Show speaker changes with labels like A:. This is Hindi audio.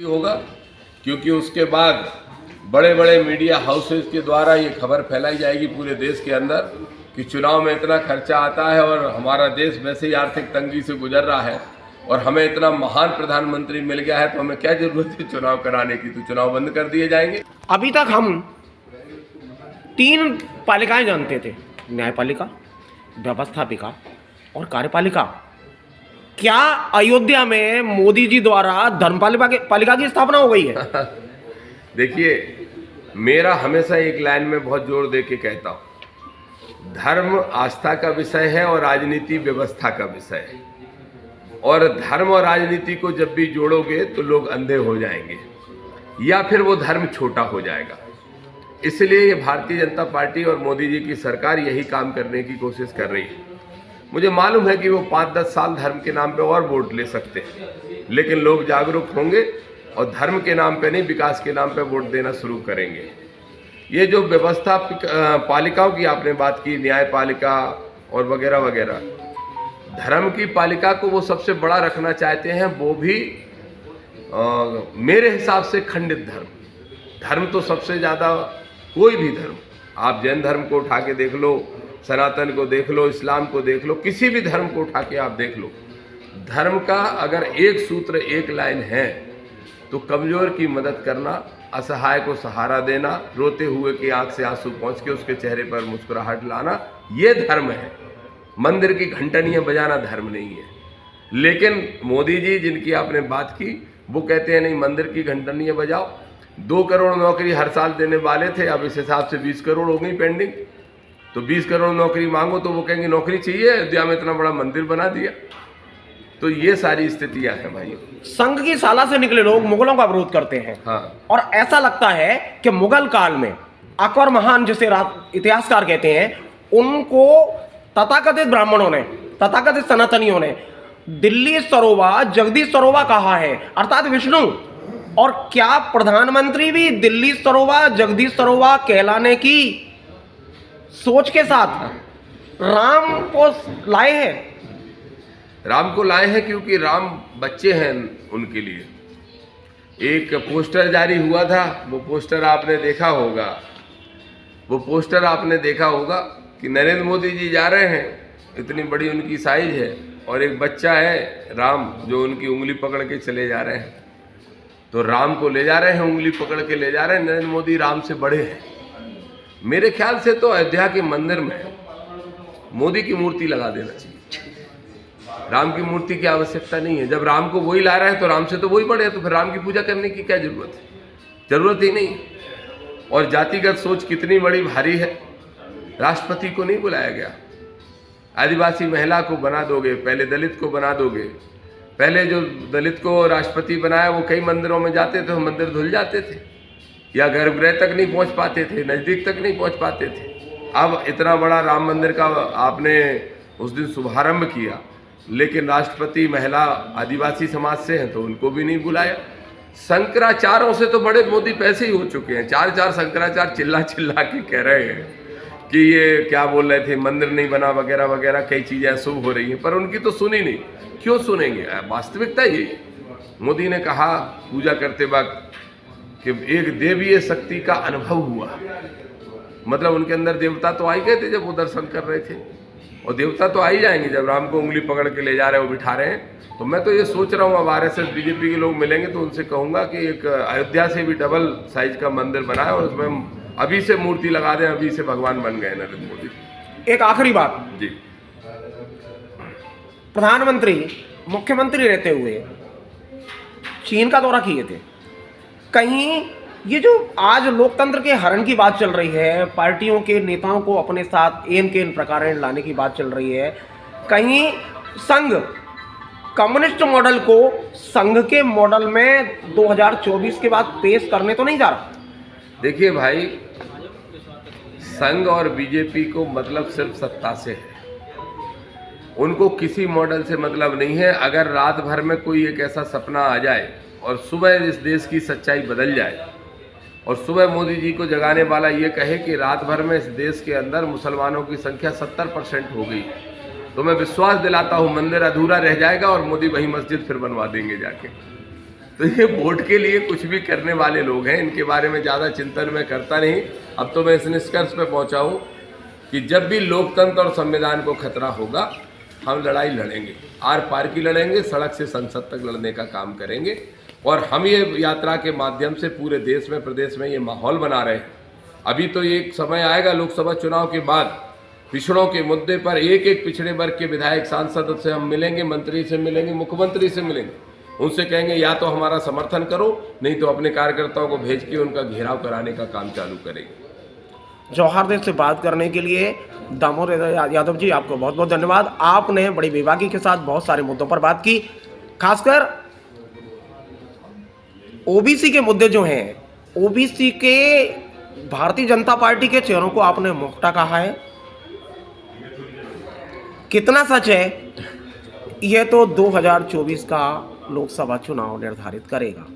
A: होगा, क्योंकि उसके बाद बड़े बड़े मीडिया हाउसेस के द्वारा ये खबर फैलाई जाएगी पूरे देश के अंदर कि चुनाव में इतना खर्चा आता है और हमारा देश वैसे ही आर्थिक तंगी से गुजर रहा है और हमें इतना महान प्रधानमंत्री मिल गया है, तो हमें क्या जरूरत है चुनाव कराने की, तो चुनाव बंद कर दिए जाएंगे।
B: अभी तक हम 3 पालिकाएं जानते थे, न्यायपालिका, व्यवस्थापिका और कार्यपालिका। क्या अयोध्या में मोदी जी द्वारा धर्मपालिका की स्थापना हो गई है?
A: देखिए, मेरा हमेशा एक लाइन में बहुत जोर दे के कहता हूँ, धर्म आस्था का विषय है और राजनीति व्यवस्था का विषय है, और धर्म और राजनीति को जब भी जोड़ोगे तो लोग अंधे हो जाएंगे या फिर वो धर्म छोटा हो जाएगा। इसलिए ये भारतीय जनता पार्टी और मोदी जी की सरकार यही काम करने की कोशिश कर रही है। मुझे मालूम है कि वो 5-10 साल धर्म के नाम पे और वोट ले सकते हैं, लेकिन लोग जागरूक होंगे और धर्म के नाम पे नहीं, विकास के नाम पे वोट देना शुरू करेंगे। ये जो व्यवस्था पालिकाओं की आपने बात की, न्यायपालिका और वगैरह वगैरह, धर्म की पालिका को वो सबसे बड़ा रखना चाहते हैं, वो भी मेरे हिसाब से खंडित धर्म तो सबसे ज़्यादा, कोई भी धर्म, आप जैन धर्म को उठा के देख लो, सनातन को देख लो, इस्लाम को देख लो, किसी भी धर्म को उठा के आप देख लो, धर्म का अगर एक सूत्र, एक लाइन है तो कमज़ोर की मदद करना, असहाय को सहारा देना, रोते हुए की आंख से आंसू पहुँच के उसके चेहरे पर मुस्कुराहट लाना, ये धर्म है। मंदिर की घंटनियाँ बजाना धर्म नहीं है। लेकिन मोदी जी जिनकी आपने बात की, वो कहते हैं नहीं, मंदिर की घंटनियाँ बजाओ। 2 करोड़ नौकरी हर साल देने वाले थे, अब इस हिसाब से 20 करोड़ हो गई पेंडिंग, तो 20 करोड़ नौकरी मांगो तो वो कहेंगे नौकरी चाहिए, अयोध्या में इतना बड़ा मंदिर बना दिया। तो ये सारी स्थितियां हैं भाई।
B: संघ की साला से निकले लोग मुगलों का विरोध करते हैं।
A: हाँ।
B: और ऐसा लगता है कि मुगल काल में अकबर महान, जिसे इतिहासकार कहते हैं, उनको तथाकथित ब्राह्मणों ने, तथाकथित सनातनियों ने दिल्ली सरोवा, जगदीश सरोवा कहा है, अर्थात विष्णु। और क्या प्रधानमंत्री भी दिल्ली सरोवा, जगदीश सरोवा कहलाने की सोच के साथ राम को लाए हैं?
A: राम को लाए हैं क्योंकि राम बच्चे हैं उनके लिए। एक पोस्टर जारी हुआ था, वो पोस्टर आपने देखा होगा, कि नरेंद्र मोदी जी जा रहे हैं, इतनी बड़ी उनकी साइज है, और एक बच्चा है राम जो उनकी उंगली पकड़ के चले जा रहे हैं। तो राम को ले जा रहे हैं, उंगली पकड़ के ले जा रहे हैं। नरेंद्र मोदी राम से बड़े हैं। मेरे ख्याल से तो अयोध्या के मंदिर में मोदी की मूर्ति लगा देना चाहिए, राम की मूर्ति की आवश्यकता नहीं है। जब राम को वही ला रहे हैं तो राम से तो वही बड़े हैं, तो फिर राम की पूजा करने की क्या जरूरत है? जरूरत ही नहीं। और जातिगत सोच कितनी बड़ी भारी है। राष्ट्रपति को नहीं बुलाया गया, आदिवासी महिला को बना दोगे, पहले दलित को बना दोगे। पहले जो दलित को राष्ट्रपति बनाया वो कई मंदिरों में जाते थे, मंदिर धुल जाते थे या गर्भगृह तक नहीं पहुंच पाते थे, नज़दीक तक नहीं पहुंच पाते थे। अब इतना बड़ा राम मंदिर का आपने उस दिन शुभारंभ किया, लेकिन राष्ट्रपति महिला आदिवासी समाज से हैं तो उनको भी नहीं बुलाया। शंकराचार्यों से तो बड़े मोदी पैसे ही हो चुके हैं। 4 शंकराचार्य चिल्ला चिल्ला के कह रहे हैं कि ये क्या बोल रहे थे, मंदिर नहीं बना वगैरह वगैरह, कई चीज़ें अशुभ हो रही हैं, पर उनकी तो सुनी नहीं। क्यों सुनेंगे? वास्तविकता यही है। मोदी ने कहा पूजा करते वक्त कि एक देवीय शक्ति का अनुभव हुआ, मतलब उनके अंदर देवता तो आ ही गए थे जब वो दर्शन कर रहे थे, और देवता तो आ ही जाएंगे जब राम को उंगली पकड़ के ले जा रहे हैं, वो बिठा रहे हैं। तो मैं तो ये सोच रहा हूँ, अब RSS बीजेपी के लोग मिलेंगे तो उनसे कहूँगा कि एक अयोध्या से भी डबल साइज का मंदिर बनाए और उसमें अभी से मूर्ति लगा दें, अभी से भगवान बन गए नरेंद्र मोदी।
B: एक आखिरी बात
A: जी,
B: प्रधानमंत्री मुख्यमंत्री रहते हुए चीन का दौरा किए थे। कहीं ये जो आज लोकतंत्र के हरण की बात चल रही है, पार्टियों के नेताओं को अपने साथ एन के इन प्रकार लाने की बात चल रही है, कहीं संघ कम्युनिस्ट मॉडल को संघ के मॉडल में 2024 के बाद पेश करने तो नहीं जा रहा?
A: देखिए भाई, संघ और बीजेपी को मतलब सिर्फ सत्ता से है, उनको किसी मॉडल से मतलब नहीं है। अगर रात भर में कोई एक ऐसा सपना आ जाए और सुबह इस देश की सच्चाई बदल जाए और सुबह मोदी जी को जगाने वाला ये कहे कि रात भर में इस देश के अंदर मुसलमानों की संख्या 70% हो गई, तो मैं विश्वास दिलाता हूँ मंदिर अधूरा रह जाएगा और मोदी वही मस्जिद फिर बनवा देंगे जाके। तो ये वोट के लिए कुछ भी करने वाले लोग हैं, इनके बारे में ज़्यादा चिंतन मैं करता नहीं। अब तो मैं इस निष्कर्ष पे पहुंचा हूं कि जब भी लोकतंत्र और संविधान को खतरा होगा, हम लड़ाई लड़ेंगे, आर पार की लड़ेंगे, सड़क से संसद तक लड़ने का काम करेंगे। और हम ये यात्रा के माध्यम से पूरे देश में, प्रदेश में ये माहौल बना रहे हैं। अभी तो एक समय आएगा लोकसभा चुनाव के बाद, पिछड़ों के मुद्दे पर एक एक पिछड़े वर्ग के विधायक सांसद से हम मिलेंगे, मंत्री से मिलेंगे, मुख्यमंत्री से मिलेंगे, उनसे कहेंगे या तो हमारा समर्थन करो, नहीं तो अपने कार्यकर्ताओं को भेज के उनका घेराव कराने का काम चालू करेंगे।
B: जौहर देव से बात करने के लिए दामोदर यादव जी, आपको बहुत बहुत धन्यवाद। आपने बड़ी बेबाकी के साथ बहुत सारे मुद्दों पर बात की, खासकर ओबीसी के मुद्दे जो हैं, ओबीसी के भारतीय जनता पार्टी के चेहरों को आपने मुफ्ता कहा है। कितना सच है, यह तो 2024 का लोकसभा चुनाव निर्धारित करेगा।